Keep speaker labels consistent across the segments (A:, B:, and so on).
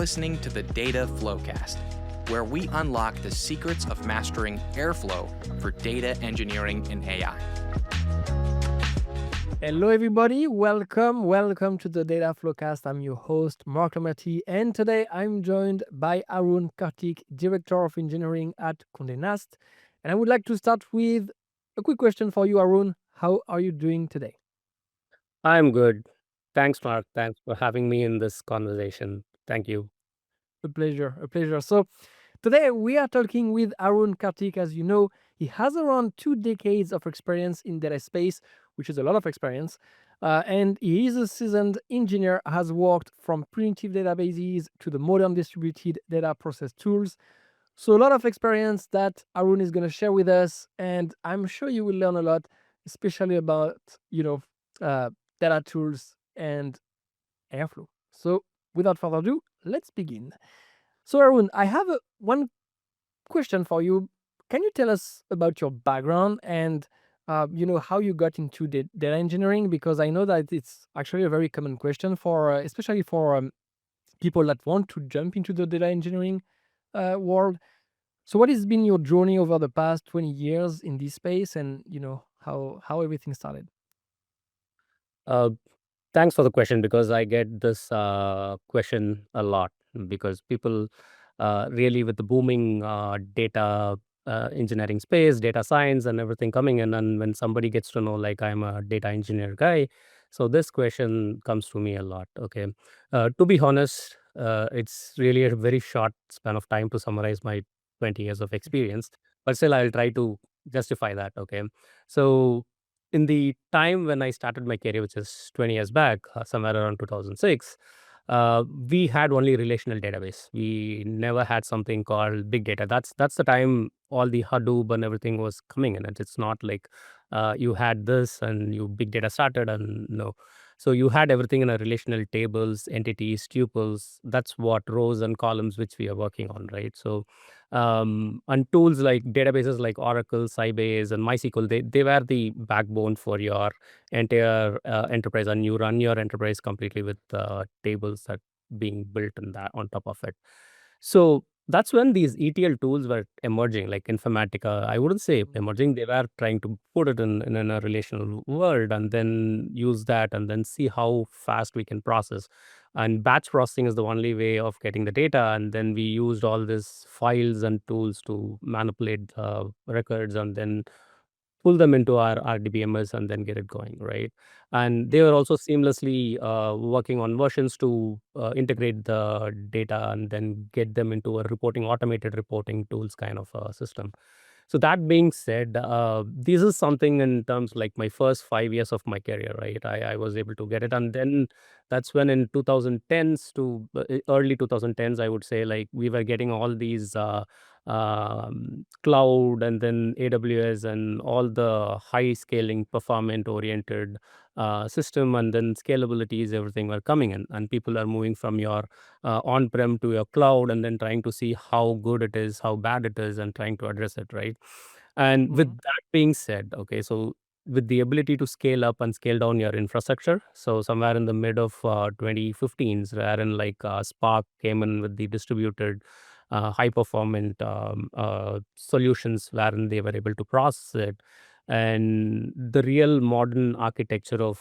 A: listening to the Data Flowcast, where we unlock the secrets of mastering Airflow for data engineering and AI.
B: Hello, everybody. Welcome to the Data Flowcast. I'm your host, Mark Lamarty, and today I'm joined by Arun Karthik, Director of Engineering at Condé Nast. And I would like to start with a quick question for you, Arun. How are you doing today?
C: I'm good. Thanks, Mark. Thanks for having me in this conversation. Thank you.
B: A pleasure, a pleasure. So today we are talking with Arun Karthik. As you know, he has around 2 decades of experience in data space, which is a lot of experience. And he is a seasoned engineer, has worked from primitive databases to the modern distributed data process tools. So a lot of experience that Arun is going to share with us, and I'm sure you will learn a lot, especially about uh, data tools and Airflow. So without further ado, let's begin. So Arun, I have one question for you. Can you tell us about your background and how you got into data engineering? Because I know that it's actually a very common question for, especially for people that want to jump into the data engineering world. So what has been your journey over the past 20 years in this space, and how everything started?
C: Uh, Thanks for the question because I get this question a lot because people really with the booming data engineering space, data science, and everything coming in, and when somebody gets to know like I'm a data engineer guy, so this question comes to me a lot. Okay, to be honest, it's really a very short span of time to summarize my 20 years of experience, but still I'll try to justify that. Okay, so in the time when I started my career, which is 20 years back, somewhere around 2006, we had only relational database. We never had something called big data. That's the time all the Hadoop and everything was coming in. And it's not like you had this and you big data started and no. So you had everything in a relational tables, entities, tuples. That's what rows and columns which we are working on, right? So and tools like databases like Oracle, Sybase, and MySQL, they were the backbone for your entire enterprise, and you run your enterprise completely with tables that being built in that on top of it. So that's when these ETL tools were emerging, like Informatica. I wouldn't say emerging; they were trying to put it in a relational world, and then use that, and then see how fast we can process. And batch processing is the only way of getting the data, and then we used all these files and tools to manipulate the records, and then pull them into our RDBMS and then get it going, right? And they were also seamlessly working on versions to integrate the data and then get them into a reporting, automated reporting tools kind of system. So that being said, this is something in terms like my first 5 years of my career, right? I was able to get it. And then that's when in 2010s to early 2010s, I would say, like we were getting all these cloud and then AWS and all the high scaling performant oriented system, and then scalabilities, everything were coming in, and people are moving from your on-prem to your cloud and then trying to see how good it is, how bad it is, and trying to address it, right? And with that being said, okay, so with the ability to scale up and scale down your infrastructure, so somewhere in the mid of 2015s, wherein like Spark came in with the distributed high performant solutions wherein they were able to process it, and the real modern architecture of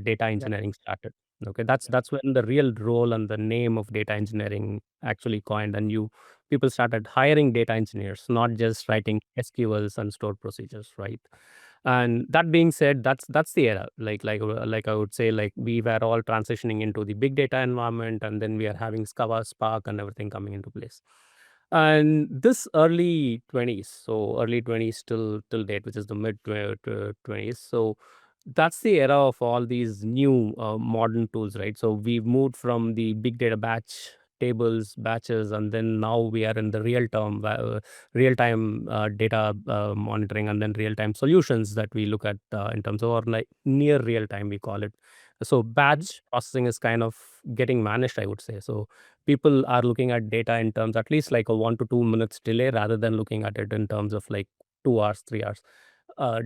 C: data engineering started. Okay, that's when the real role and the name of data engineering actually coined, and you people started hiring data engineers, not just writing SQLs and stored procedures, right? And that being said, that's the era. Like I would say, like we were all transitioning into the big data environment, and then we are having Scala, Spark, and everything coming into place. And this early 20s, so early 20s till date, which is the mid 20s. So that's the era of all these new modern tools, right? So we've moved from the big data batch tables, batches, and then now we are in the real time data monitoring, and then real time solutions that we look at in terms of, or like near real time we call it. So batch processing is kind of getting managed, I would say. So people are looking at data in terms at least like a 1 to 2 minutes delay, rather than looking at it in terms of like 2 hours, 3 hours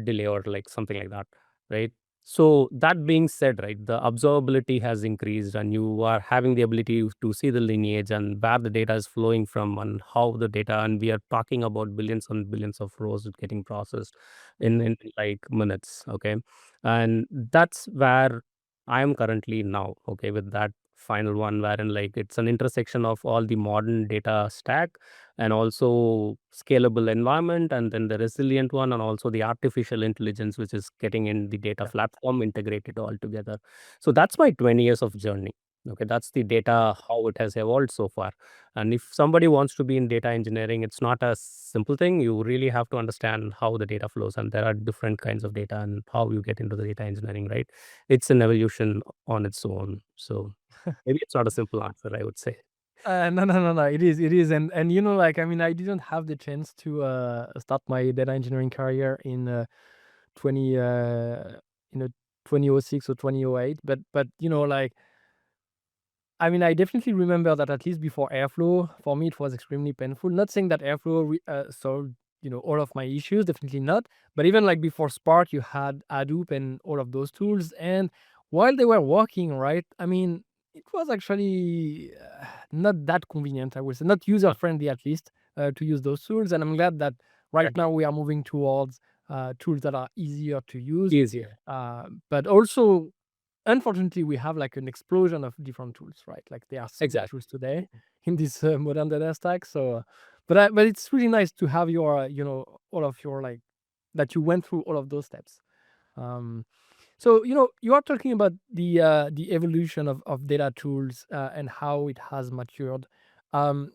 C: delay, or like something like that, right? So that being said, right, the observability has increased, and you are having the ability to see the lineage and where the data is flowing from and how the data, and we are talking about billions and billions of rows getting processed in like minutes. Okay. And that's where I am currently now. Okay. With that final one, wherein like it's an intersection of all the modern data stack and also scalable environment, and then the resilient one, and also the artificial intelligence which is getting in the data
B: Yeah.
C: platform integrated all together. So that's my 20 years of journey. Okay, that's the data, how it has evolved so far. And if somebody wants to be in data engineering, it's not a simple thing. You really have to understand how the data flows, and there are different kinds of data and how you get into the data engineering, right? It's an evolution on its own. So maybe it's not a simple answer, I would say.
B: No, no, no, no. It is, and like I mean, I didn't have the chance to start my data engineering career in 20 you know 2006 or 2008, but like I mean, I definitely remember that at least before Airflow, for me, it was extremely painful. Not saying that Airflow solved, all of my issues, definitely not. But even like before Spark, you had Hadoop and all of those tools. And while they were working, right, I mean, it was actually not that convenient, I would say, not user friendly at least, to use those tools. And I'm glad that right
C: Exactly.
B: now we are moving towards tools that are easier to use.
C: Easier.
B: But also, unfortunately, we have like an explosion of different tools, right? Like there are so many
C: Exactly.
B: tools today in this modern data stack. So, but it's really nice to have your, all of your like that you went through all of those steps. Um, so you are talking about the evolution of data tools and how it has matured. Um,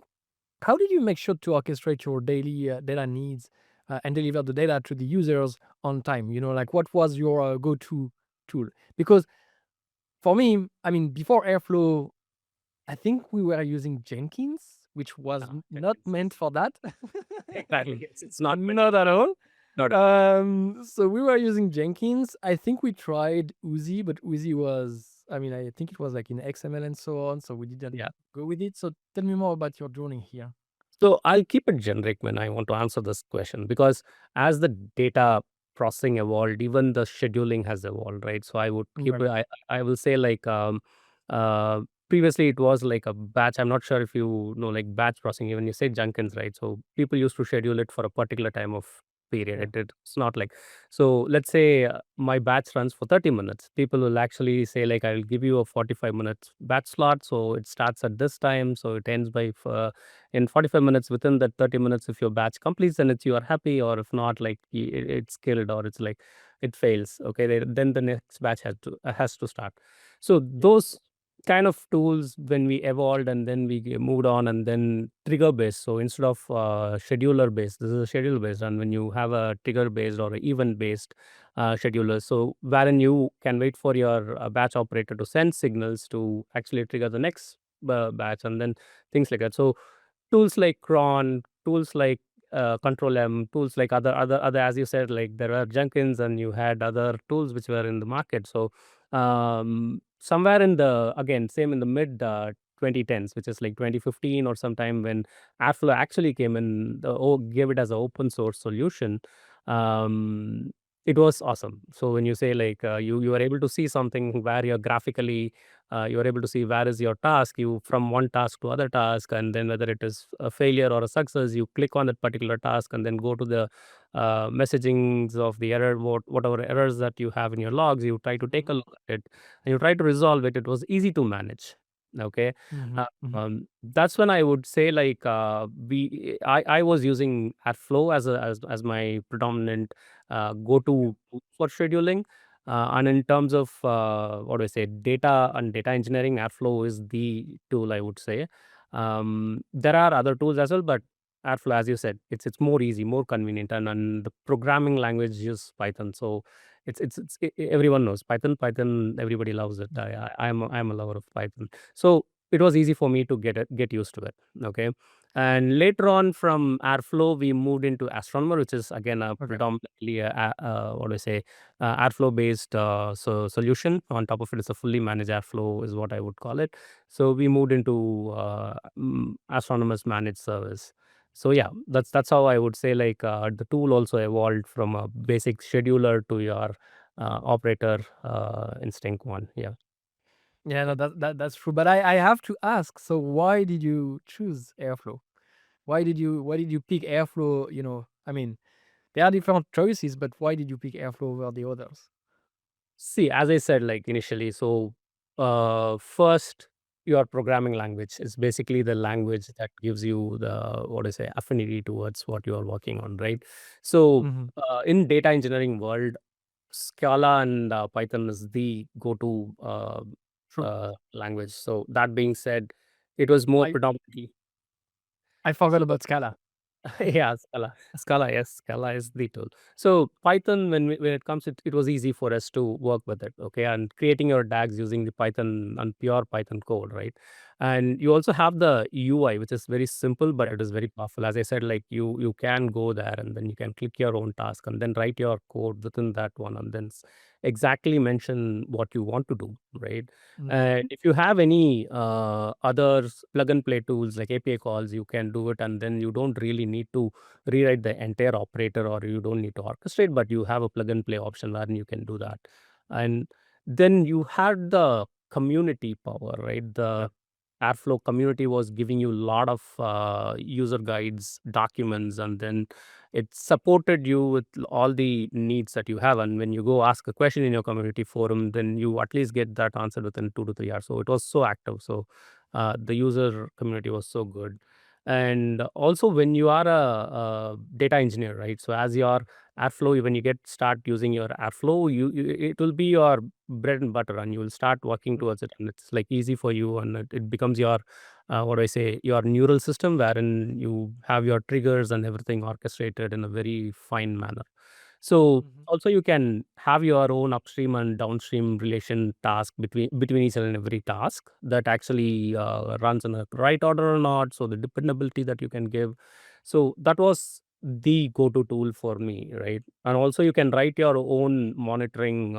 B: how did you make sure to orchestrate your daily data needs and deliver the data to the users on time? Like what was your go-to tool? Because for me, I mean, before Airflow, I think we were using Jenkins, which was not
C: Jenkins.
B: meant for that.
C: Exactly. It's not meant.
B: Not at all.
C: Not.
B: So we were using Jenkins. I think we tried Uzi, but Uzi was, I mean, I think it was like in XML and so on. So we didn't
C: Yeah.
B: go with it. So tell me more about your journey here.
C: So I'll keep it generic when I want to answer this question, because as the data processing evolved, even the scheduling has evolved, right? So I would keep
B: Right.
C: it. I will say like uh, previously it was like a batch. I'm not sure if you know like batch processing. Even you say Jenkins, right? So people used to schedule it for a particular time of period.
B: Yeah.
C: It's not like, so let's say my batch runs for 30 minutes. People will actually say like I'll give you a 45 minutes batch slot. So it starts at this time. So it ends by in 45 minutes. Within that 30 minutes, if your batch completes, then it's you are happy, or if not, like it's killed, or it's like it fails. Okay, then the next batch has to start. So
B: Yeah.
C: those kind of tools, when we evolved and then we moved on, and then trigger based. So instead of scheduler based, this is a schedule based. And when you have a trigger based or event based scheduler, so wherein you can wait for your batch operator to send signals to actually trigger the next batch, and then things like that. So tools like cron, tools like control m, tools like other, as you said, like there were Jenkins, and you had other tools which were in the market. So somewhere in the, again, same in the mid 2010s, which is like 2015 or sometime, when Airflow actually came in, gave it as an open source solution. um, it was awesome. So when you say like you are able to see something where you're graphically, you are able to see where is your task, you from one task to other task, and then whether it is a failure or a success, you click on that particular task and then go to the messagings of the error, whatever errors that you have in your logs, you try to take a
B: Mhm.
C: look at it and you try to resolve it. It was easy to manage. Okay.
B: Mhm. Mhm.
C: That's when I would say like I was using Airflow as my predominant go-to tool for scheduling. And in terms of what do I say, data and data engineering, Airflow is the tool, I would say. There are other tools as well, but Airflow, as you said, it's more easy, more convenient, and the programming language is Python. So everyone knows Python. Python, everybody loves it. I'm a lover of Python. So it was easy for me to get used to it. Okay. And later on, from Airflow, we moved into Astronomer, which is again a
B: Okay.
C: predominantly what do I say, Airflow based solution. On top of it, it's a fully managed Airflow, is what I would call it. So we moved into Astronomer's managed service. So yeah, that's how I would say like the tool also evolved from a basic scheduler to your operator instinct one. Yeah.
B: Yeah, no, that's true. But I have to ask, so why did you choose Airflow? Why did you pick Airflow? I mean, there are different choices, but why did you pick Airflow over the others?
C: See, as I said, like initially, so first, your programming language is basically the language that gives you the what I say affinity towards what you are working on, right? So
B: Hmm.
C: in data engineering world, Scala and Python is the go-to
B: True.
C: language. So that being said, it was more
B: I
C: predominantly.
B: I forgot about Scala.
C: Yeah, Scala. Scala, yes, Scala is the tool. So Python, when it comes, it was easy for us to work with it, okay, and creating your DAGs using the Python and pure Python code, right? And you also have the UI, which is very simple, but it is very powerful. As I said, like you can go there and then you can click your own task and then write your code within that one and then exactly mention what you want to do, right?
B: Hmm.
C: And if you have any other plug and play tools like API calls, you can do it, and then you don't really need to rewrite the entire operator or you don't need to orchestrate, but you have a plug and play option where you can do that. And then you had the community power, right? The Airflow community was giving you a lot of user guides, documents, and then it supported you with all the needs that you have. And when you go ask a question in your community forum, then you at least get that answered within 2 to 3 hours. So it was so active. So the user community was so good. And also, when you are a data engineer, right? So as your Airflow, when you get start using your Airflow, it will be your bread and butter, and you will start working towards it, and it's like easy for you, and it becomes your what do I say, your neural system, wherein you have your triggers and everything orchestrated in a very fine manner. So
B: Hmm.
C: also you can have your own upstream and downstream relation task between each and every task that actually runs in a right order or not. So the dependability that you can give. So that was the go-to tool for me, right? And also you can write your own monitoring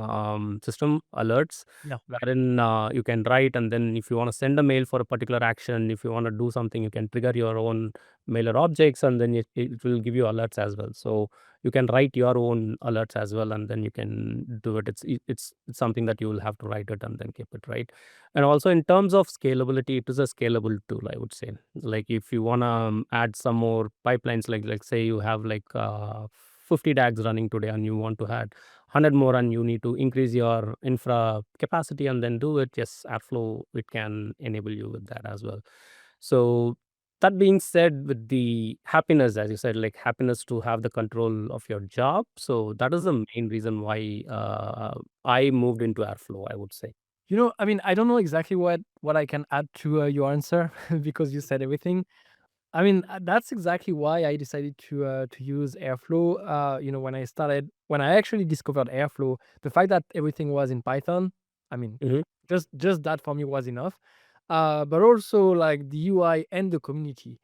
C: system alerts,
B: Yeah.
C: wherein you can write, and then if you want to send a mail for a particular action, if you want to do something, you can trigger your own mailer objects, and then it will give you alerts as well. So you can write your own alerts as well, and then you can do it. It's something that you will have to write it and then keep it, right? And also in terms of scalability, it is a scalable tool, I would say. Like if you want to add some more pipelines, like say you have like 50 DAGs running today and you want to add 100 more and you need to increase your infra capacity and then do it, yes, Airflow, it can enable you with that as well. So that being said, with the happiness, as you said, like happiness to have the control of your job, so that is the main reason why I moved into Airflow, I would say.
B: I mean, I don't know exactly what I can add to your answer because you said everything. I mean, that's exactly why I decided to use Airflow. When I actually discovered Airflow, the fact that everything was in Python, I mean,
C: Hmm.
B: just that for me was enough. But also like the UI and the community.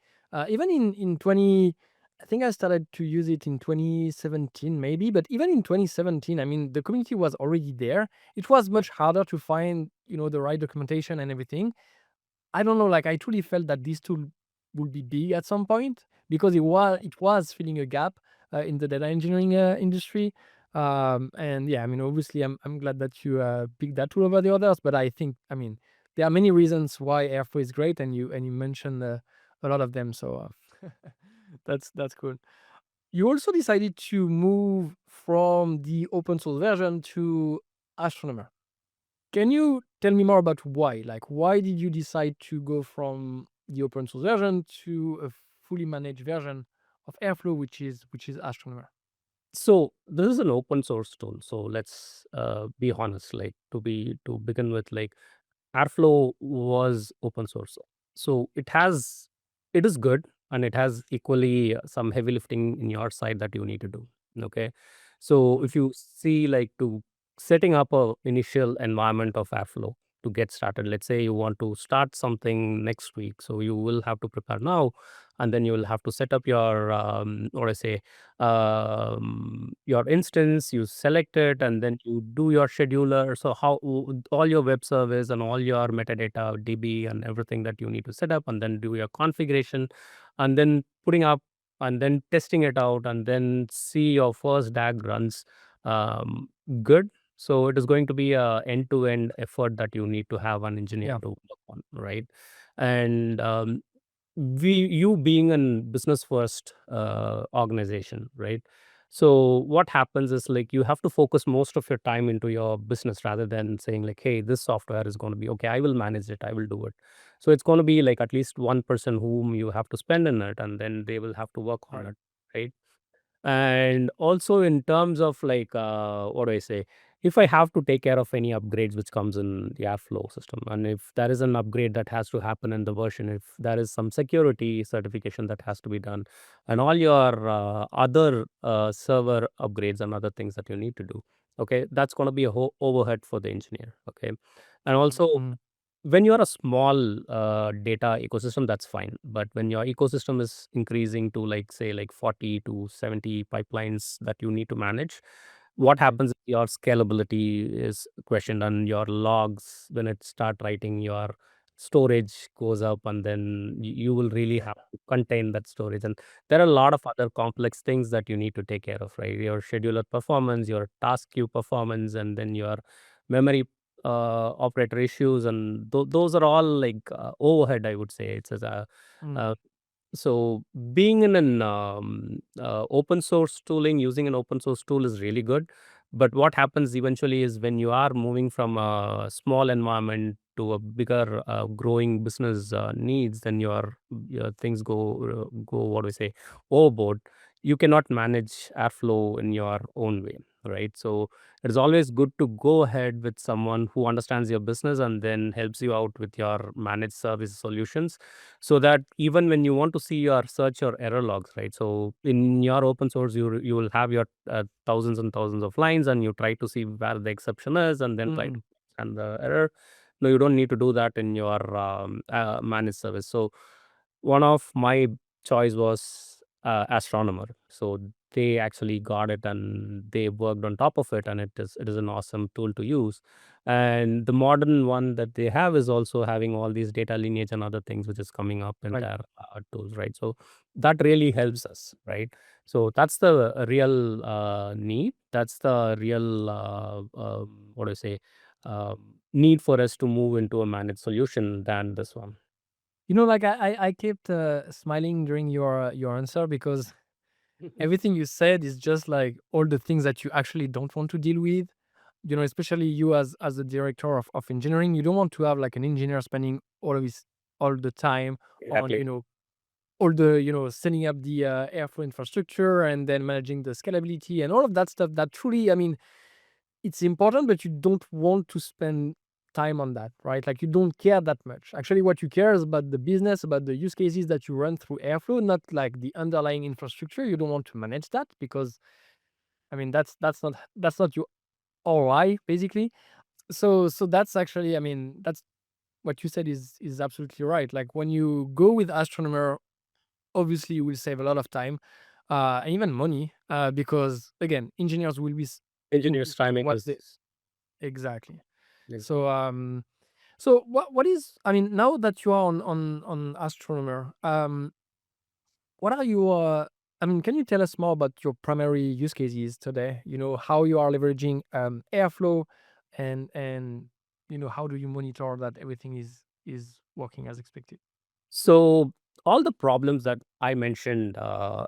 B: Even in 20, I think I started to use it in 2017 maybe, but even in 2017, I mean, the community was already there. It was much harder to find, the right documentation and everything. I don't know, like I truly felt that this tool would be big at some point because it was filling a gap in the data engineering industry. And yeah, I mean, obviously, I'm glad that you picked that tool over the others. But I think, I mean, there are many reasons why Airflow is great, and you mentioned a lot of them. So that's cool. You also decided to move from the open source version to Astronomer. Can you tell me more about why? Like, why did you decide to go from the open source version to a fully managed version of Airflow, which is Astronomer?
C: So this is an open source tool. So let's be honest, like to begin with, like Airflow was open source. So it is good, and it has equally some heavy lifting in your side that you need to do. Okay. So
B: Mhm.
C: if you see like to setting up a initial environment of Airflow to get started, let's say you want to start something next week. So you will have to prepare now, and then you will have to set up your what I say your instance, you select it, and then you do your scheduler. So all your web service and all your metadata DB and everything that you need to set up, and then do your configuration, and then putting up and then testing it out, and then see your first DAG runs um, good. So it is going to be a end-to-end effort that you need to have an engineer
B: Yeah.
C: to work on, right? And you being a business first organization, right? So what happens is like you have to focus most of your time into your business rather than saying like, hey, this software is going to be okay, I will manage it, I will do it. So it's going to be like at least one person whom you have to spend in it, and then they will have to work on
B: Right.
C: it, right? And also in terms of like what do I say, if I have to take care of any upgrades which comes in the Airflow system, and if there is an upgrade that has to happen in the version, if there is some security certification that has to be done, and all your other server upgrades and other things that you need to do, okay, that's going to be a whole overhead for the engineer, okay. And also
B: Mm-hmm.
C: when you're a small data ecosystem, that's fine. But when your ecosystem is increasing to like say like 40 to 70 pipelines that you need to manage, what
B: Right.
C: happens is your scalability is questioned, and your logs, when it start writing, your storage goes up, and then you will really have to contain that storage. And there are a lot of other complex things that you need to take care of, right? Your scheduler performance, your task queue performance, and then your memory operator issues, and those are all like overhead, I would say. It's as a
B: Mm.
C: uh, so being in an open source tooling, using an open source tool is really good. But what happens eventually is when you are moving from a small environment to a bigger growing business needs, then your things go what do we say, overboard. You cannot manage Airflow in your own way, right? So it's always good to go ahead with someone who understands your business and then helps you out with your managed service solutions, so that even when you want to see your search or error logs, right? So in your open source, you will have your thousands and thousands of lines, and you try to see where the exception is, and then try to
B: Mm.
C: understand the error. No, you don't need to do that in your managed service. So one of my choice was Astronomer. So they actually got it and they worked on top of it, and it is an awesome tool to use. And the modern one that they have is also having all these data lineage and other things which is coming up in
B: Right.
C: their tools, right? So that really helps us, right? So that's the real need. That's the real what do I say, need for us to move into a managed solution than this one.
B: Like I kept smiling during your answer because everything you said is just like all the things that you actually don't want to deal with. Especially you as a director of engineering, you don't want to have like an engineer spending all the time on
C: Exactly.
B: all the setting up the airflow infrastructure and then managing the scalability and all of that stuff that truly, I mean, it's important, but you don't want to spend time on that, right? Like you don't care that much. Actually, what you care is about the business, about the use cases that you run through Airflow, not like the underlying infrastructure. You don't want to manage that because, I mean, that's not your ROI basically. So that's actually, I mean, that's what you said is absolutely right. Like when you go with Astronomer, obviously you will save a lot of time and even money because again, engineers will be
C: Engineers timing
B: what they
C: is
B: exactly.
C: is-
B: So so what is, I mean, now that you are on Astronomer, what are your I mean, can you tell us more about your primary use cases today? How you are leveraging Airflow and how do you monitor that everything is working as expected?
C: So all the problems that I mentioned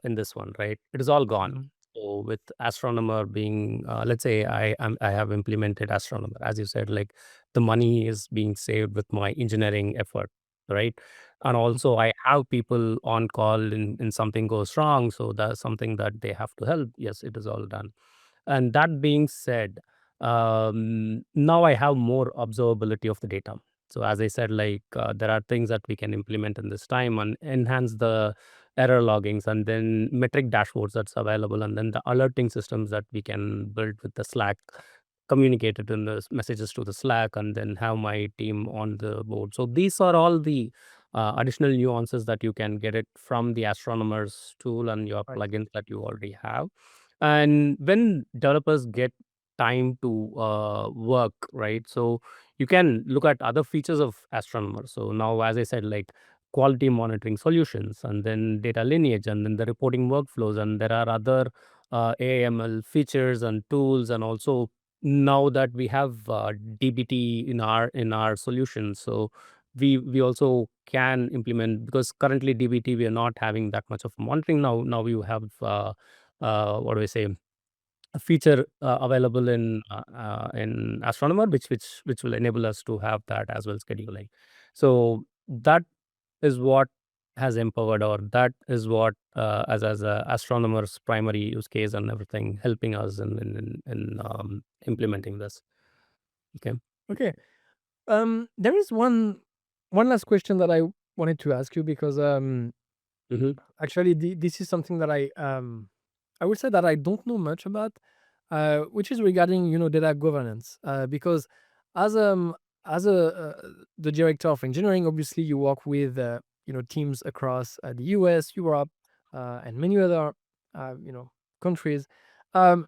C: in this one, right? It is all gone.
B: Mhm.
C: So with Astronomer being, let's say I have implemented Astronomer, as you said, like the money is being saved with my engineering effort, right? And also I have people on call in something goes wrong, so that's something that they have to help. Yes, it is all done. And that being said, now I have more observability of the data. So as I said, like there are things that we can implement in this time and enhance the error loggings, and then metric dashboards that's available, and then the alerting systems that we can build with the Slack, communicate it in the messages to the Slack, and then have my team on the board. So these are all the additional nuances that you can get it from the Astronomers tool and your
B: Right.
C: plugins that you already have. And when developers get time to work, right? So you can look at other features of Astronomer. So now, as I said, like quality monitoring solutions, and then data lineage, and then the reporting workflows, and there are other AML features and tools, and also now that we have DBT in our solution, so we also can implement, because currently DBT we are not having that much of monitoring. Now you have what do I say, a feature available in Astronomer, which will enable us to have that as well, scheduling. So that is what has empowered, or that is what as a astronomer's primary use case and everything, helping us in implementing this. Okay.
B: Okay. There is one last question that I wanted to ask you, because
C: Hmm.
B: actually this is something that I would say that I don't know much about, which is regarding, data governance. Because as a the director of engineering, obviously you work with teams across the US, Europe, and many other countries. Um,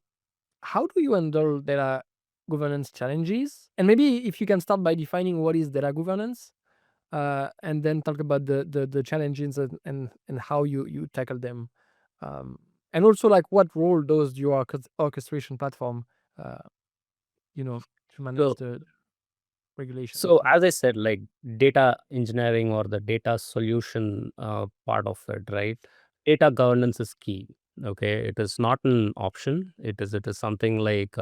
B: how do you handle data governance challenges? And maybe if you can start by defining what is data governance, and then talk about the challenges, and how you tackle them, um, and also like what role does your orchestration platform, uh, to manage
C: So
B: the regulations.
C: So as I said, like data engineering or the data solution part of it, right? Data governance is key. Okay, it is not an option. It is something like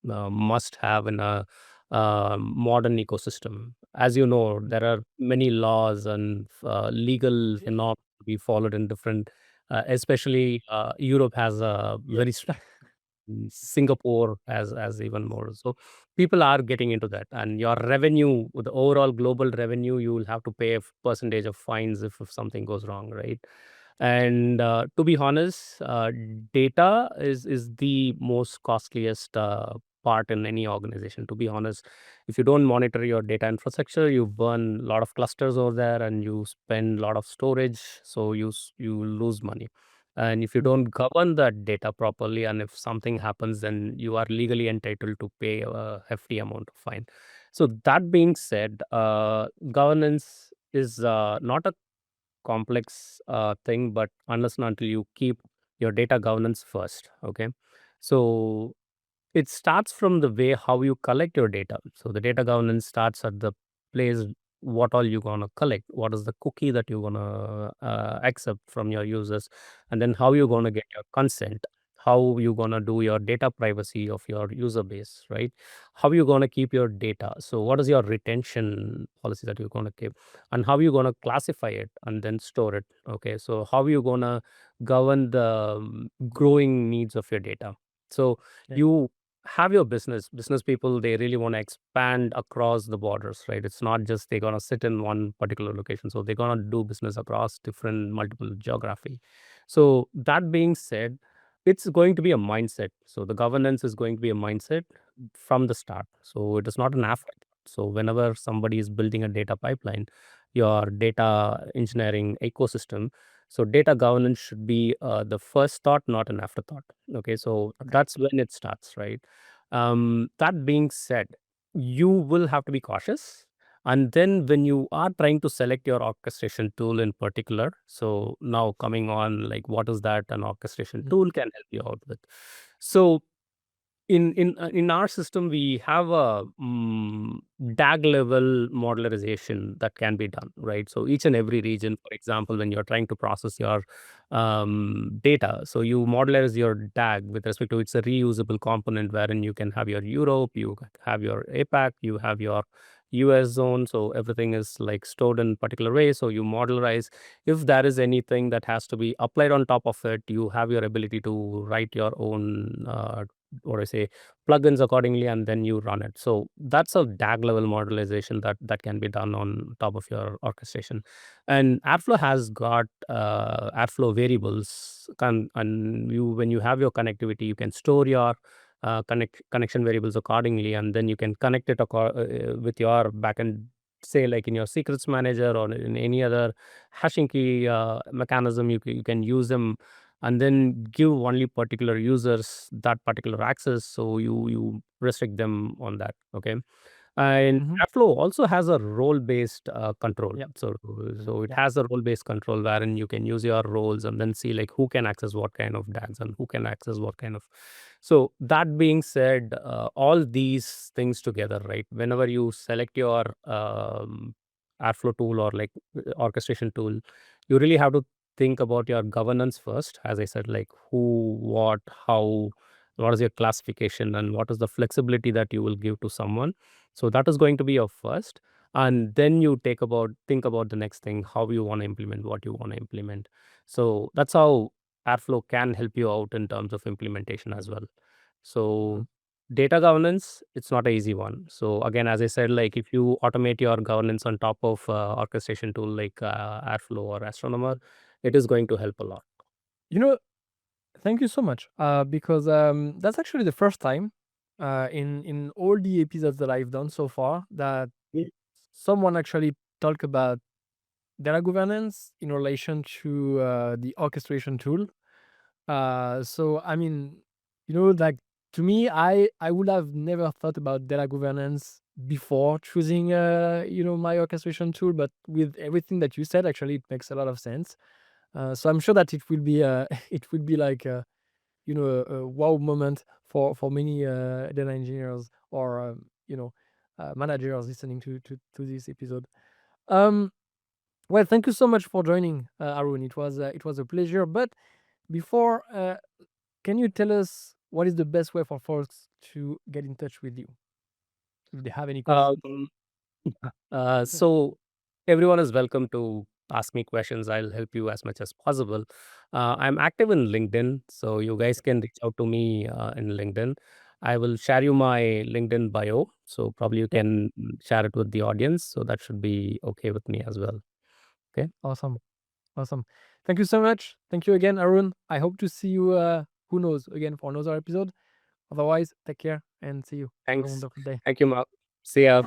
C: must have in a modern ecosystem. As you know, there are many laws and legal norms to be followed in different. Especially Europe has a very Singapore as even more. So people are getting into that, and your revenue, the overall global revenue, you will have to pay a percentage of fines if something goes wrong, right? And to be honest, data is the most costliest part in any organization. To be honest, if you don't monitor your data infrastructure, you burn a lot of clusters over there, and you spend a lot of storage, so you lose money. And if you
B: Mhm.
C: don't govern that data properly, and if something happens, then you are legally entitled to pay a hefty amount of fine. So that being said, governance is not a complex thing, but unless and until you keep your data governance first. Okay. So it starts from the way how you collect your data. So the data governance starts at the place, what all you're gonna collect, what is the cookie that you're gonna accept from your users, and then how you're gonna get your consent, how you gonna do your data privacy of your user base, right? How you gonna keep your data. So what is your retention policy that you're gonna keep, and how you gonna classify it and then store it. Okay, so how you gonna govern the growing needs of your data. So
B: Yeah.
C: you have your business people, they really want to expand across the borders, right? It's not just they're going to sit in one particular location, so they're going to do business across different multiple geography. So that being said, it's going to be a mindset. So the governance is going to be a mindset from the start, so it is not an afterthought. So whenever somebody is building a data pipeline, your data engineering ecosystem, so data governance should be the first thought, not an afterthought. Okay, so
B: Okay.
C: that's when it starts, right? That being said, you will have to be cautious. And then when you are trying to select your orchestration tool in particular, so now coming on, like what is that an orchestration
B: Mhm.
C: tool can help you out with. So in our system, we have a DAG level modularization that can be done, right? So each and every region, for example, when you're trying to process your data, so you modularize your DAG with respect to, it's a reusable component wherein you can have your Europe, you have your APAC, you have your US zone. So everything is like stored in particular way. So you modularize. If there is anything that has to be applied on top of it, you have your ability to write your own what I say, plugins accordingly, and then you run it. So that's a DAG level modularization that can be done on top of your orchestration. And Airflow has got Airflow variables, and you, when you have your connectivity, you can store your connection variables accordingly, and then you can connect it with your backend, say like in your secrets manager or in any other hashing key mechanism. You can use them, and then give only particular users that particular access, so you restrict them on that. Okay. And
B: Mhm.
C: Airflow also has a role based control.
B: Yeah.
C: So it
B: Yeah.
C: has a role based control wherein you can use your roles and then see like who can access what kind of DAGs and who can access what kind of So that being said, all these things together, right? Whenever you select your Airflow tool or like orchestration tool, you really have to think about your governance first. As I said, like who, what, how, what is your classification, and what is the flexibility that you will give to someone. So that is going to be your first, and then you think about the next thing, how you want to implement what you want to implement. So that's how Airflow can help you out in terms of implementation as well. So data governance, it's not an easy one. So again, as I said, like if you automate your governance on top of orchestration tool like Airflow or Astronomer, it is going to help a lot.
B: You know, thank you so much. Because that's actually the first time in all the episodes that I've done so far that someone actually talk about data governance in relation to the orchestration tool. So I mean, like to me, I would have never thought about data governance before choosing my orchestration tool, but with everything that you said, actually, it makes a lot of sense. So I'm sure that it will be it will be like a wow moment for many data engineers or managers listening to this episode. Um, well, thank you so much for joining, Arun. It was a pleasure. But before, can you tell us what is the best way for folks to get in touch with you if they have any questions?
C: Um, so everyone is welcome to ask me questions. I'll help you as much as possible. I'm active in LinkedIn, so you guys can reach out to me in LinkedIn. I will share you my LinkedIn bio, so probably you
B: Yeah,
C: can share it with the audience. So that should be okay with me as well. Okay.
B: awesome, awesome. Thank you so much. Thank you again, Arun. I hope to see you. Who knows again for another episode. Otherwise, take care and see you. Have a
C: Thanks.
B: wonderful day.
C: Thank you, Mark. See ya.